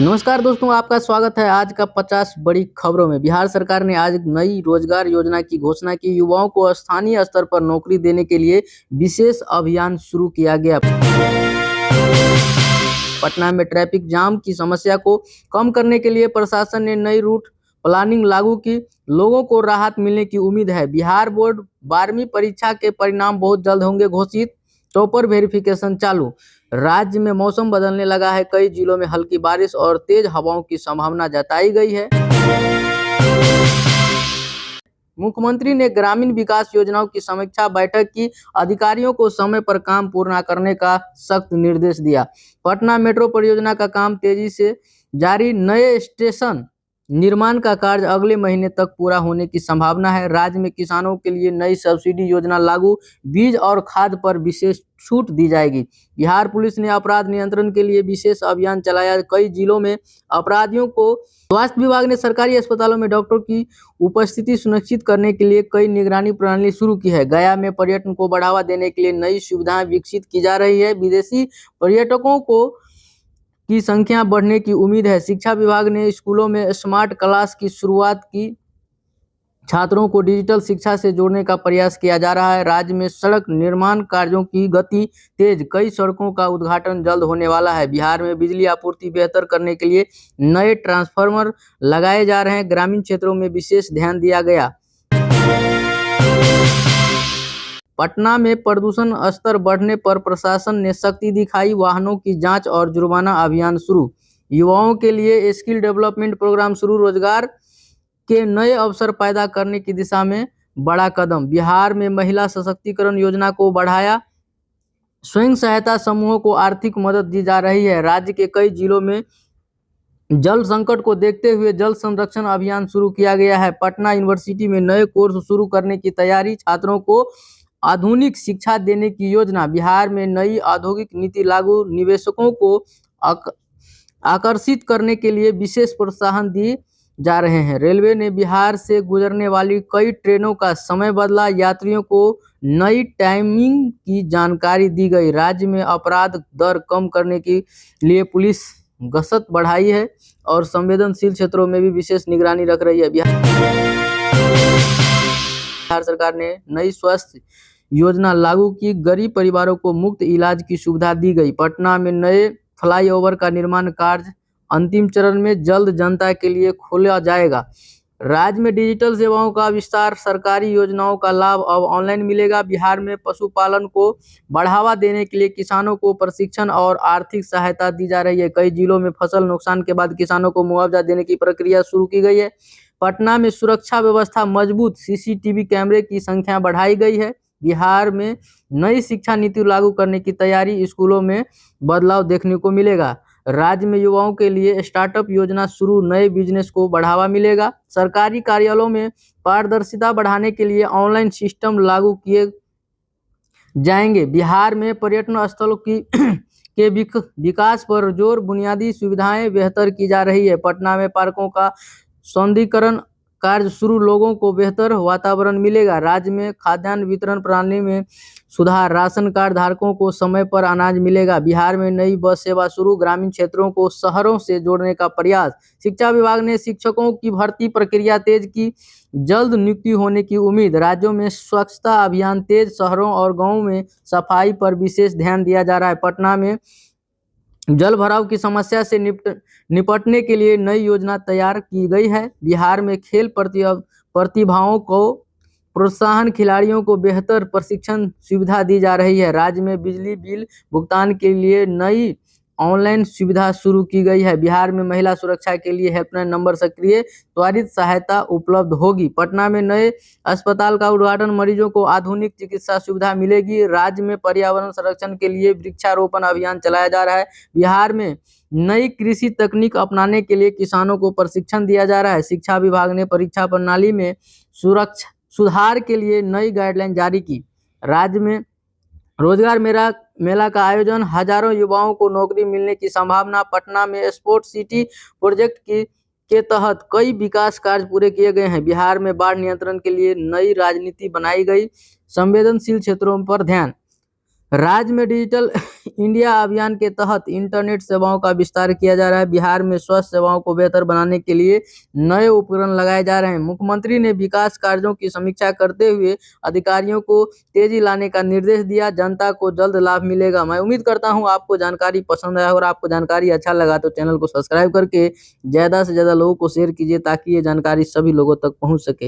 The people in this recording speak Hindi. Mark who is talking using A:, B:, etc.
A: नमस्कार दोस्तों, आपका स्वागत है आज का 50 बड़ी खबरों में। बिहार सरकार ने आज नई रोजगार योजना की घोषणा की। युवाओं को स्थानीय स्तर पर नौकरी देने के लिए विशेष अभियान शुरू किया गया। पटना में ट्रैफिक जाम की समस्या को कम करने के लिए प्रशासन ने नई रूट प्लानिंग लागू की। लोगों को राहत मिलने की उम्मीद है। बिहार बोर्ड 12वीं परीक्षा के परिणाम बहुत जल्द होंगे घोषित। टॉपर वेरिफिकेशन चालू। राज्य में मौसम बदलने लगा है। कई जिलों में हल्की बारिश और तेज हवाओं की संभावना जताई गई है। मुख्यमंत्री ने ग्रामीण विकास योजनाओं की समीक्षा बैठक की। अधिकारियों को समय पर काम पूर्ण करने का सख्त निर्देश दिया। पटना मेट्रो परियोजना का काम तेजी से जारी। नए स्टेशन निर्माण का कार्य अगले महीने तक पूरा होने की संभावना है। राज्य में किसानों के लिए नई सब्सिडी योजना लागू। बीज और खाद पर विशेष छूट दी जाएगी। बिहार पुलिस ने अपराध नियंत्रण के लिए विशेष अभियान चलाया। कई जिलों में अपराधियों को स्वास्थ्य विभाग ने सरकारी अस्पतालों में डॉक्टरों की उपस्थिति सुनिश्चित करने के लिए कई निगरानी प्रणाली शुरू की है। गया में पर्यटन को बढ़ावा देने के लिए नई सुविधाएं विकसित की जा रही है। विदेशी पर्यटकों की संख्या बढ़ने की उम्मीद है। शिक्षा विभाग ने स्कूलों में स्मार्ट क्लास की शुरुआत की। छात्रों को डिजिटल शिक्षा से जोड़ने का प्रयास किया जा रहा है। राज्य में सड़क निर्माण कार्यों की गति तेज। कई सड़कों का उद्घाटन जल्द होने वाला है। बिहार में बिजली आपूर्ति बेहतर करने के लिए नए ट्रांसफार्मर लगाए जा रहे हैं। ग्रामीण क्षेत्रों में विशेष ध्यान दिया गया। पटना में प्रदूषण स्तर बढ़ने पर प्रशासन ने सख्ती दिखाई। वाहनों की जांच और जुर्माना अभियान शुरू। युवाओं के लिए स्किल डेवलपमेंट प्रोग्राम शुरू। रोजगार के नए अवसर पैदा करने की दिशा में बड़ा कदम। बिहार में महिला सशक्तिकरण योजना को बढ़ाया। स्वयं सहायता समूहों को आर्थिक मदद दी जा रही है। राज्य के कई जिलों में जल संकट को देखते हुए जल संरक्षण अभियान शुरू किया गया है। पटना यूनिवर्सिटी में नए कोर्स शुरू करने की तैयारी। छात्रों को आधुनिक शिक्षा देने की योजना। बिहार में नई औद्योगिक नीति लागू। निवेशकों को आकर्षित करने के लिए विशेष प्रोत्साहन दिए जा रहे हैं। रेलवे ने बिहार से गुजरने वाली कई ट्रेनों का समय बदला। यात्रियों को नई टाइमिंग की जानकारी दी गई। राज्य में अपराध दर कम करने के लिए पुलिस गश्त बढ़ाई है और संवेदनशील क्षेत्रों में भी विशेष निगरानी रख रही है। बिहार सरकार ने नई स्वास्थ्य योजना लागू की। गरीब परिवारों को मुफ्त इलाज की सुविधा दी गई। पटना में नए फ्लाईओवर का निर्माण कार्य अंतिम चरण में जल्द जनता के लिए खोला जाएगा। राज्य में डिजिटल सेवाओं का विस्तार। सरकारी योजनाओं का लाभ अब ऑनलाइन मिलेगा। बिहार में पशुपालन को बढ़ावा देने के लिए किसानों को प्रशिक्षण और आर्थिक सहायता दी जा रही है। कई जिलों में फसल नुकसान के बाद किसानों को मुआवजा देने की प्रक्रिया शुरू की गई है। पटना में सुरक्षा व्यवस्था मजबूत। सीसीटीवी कैमरे की संख्या बढ़ाई गई है। बिहार में नई शिक्षा नीति लागू करने की तैयारी। स्कूलों में बदलाव देखने को मिलेगा। राज्य में युवाओं के लिए स्टार्टअप योजना शुरू। नए बिजनेस को बढ़ावा मिलेगा। सरकारी कार्यालयों में पारदर्शिता बढ़ाने के लिए ऑनलाइन सिस्टम लागू किए जाएंगे। बिहार में पर्यटन स्थलों की के विकास पर जोर। बुनियादी सुविधाएं बेहतर की जा रही है। पटना में पार्कों का सौंदर्यीकरण कार्य शुरू। लोगों को बेहतर वातावरण मिलेगा। राज्य में खाद्यान्न वितरण प्रणाली में सुधार। राशन कार्ड धारकों को समय पर अनाज मिलेगा। बिहार में नई बस सेवा शुरू। ग्रामीण क्षेत्रों को शहरों से जोड़ने का प्रयास। शिक्षा विभाग ने शिक्षकों की भर्ती प्रक्रिया तेज की। जल्द नियुक्ति होने की उम्मीद। राज्यों में स्वच्छता अभियान तेज। शहरों और गांवों में सफाई पर विशेष ध्यान दिया जा रहा है। पटना में जल भराव की समस्या से निपटने के लिए नई योजना तैयार की गई है। बिहार में खेल प्रतिभाओं को प्रोत्साहन। खिलाड़ियों को बेहतर प्रशिक्षण सुविधा दी जा रही है। राज्य में बिजली बिल भुगतान के लिए नई ऑनलाइन सुविधा शुरू की गई है। बिहार में महिला सुरक्षा के लिए हेल्पलाइन नंबर सक्रिय। त्वरित सहायता उपलब्ध होगी। पटना में नए अस्पताल का उद्घाटन। मरीजों को आधुनिक चिकित्सा सुविधा मिलेगी। राज्य में पर्यावरण संरक्षण के लिए वृक्षारोपण अभियान चलाया जा रहा है। बिहार में नई कृषि तकनीक अपनाने के लिए किसानों को प्रशिक्षण दिया जा रहा है। शिक्षा विभाग ने परीक्षा प्रणाली में सुधार के लिए नई गाइडलाइन जारी की। राज्य में रोजगार मेला का आयोजन। हजारों युवाओं को नौकरी मिलने की संभावना। पटना में स्पोर्ट सिटी प्रोजेक्ट के तहत कई विकास कार्य पूरे किए गए हैं। बिहार में बाढ़ नियंत्रण के लिए नई राजनीति बनाई गई। संवेदनशील क्षेत्रों पर ध्यान। राज्य में डिजिटल इंडिया अभियान के तहत इंटरनेट सेवाओं का विस्तार किया जा रहा है। बिहार में स्वास्थ्य सेवाओं को बेहतर बनाने के लिए नए उपकरण लगाए जा रहे हैं। मुख्यमंत्री ने विकास कार्यों की समीक्षा करते हुए अधिकारियों को तेजी लाने का निर्देश दिया। जनता को जल्द लाभ मिलेगा। मैं उम्मीद करता हूं आपको जानकारी पसंद आया और आपको जानकारी अच्छा लगा तो चैनल को सब्सक्राइब करके ज़्यादा से ज़्यादा लोगों को शेयर कीजिए ताकि ये जानकारी सभी लोगों तक पहुँच सके।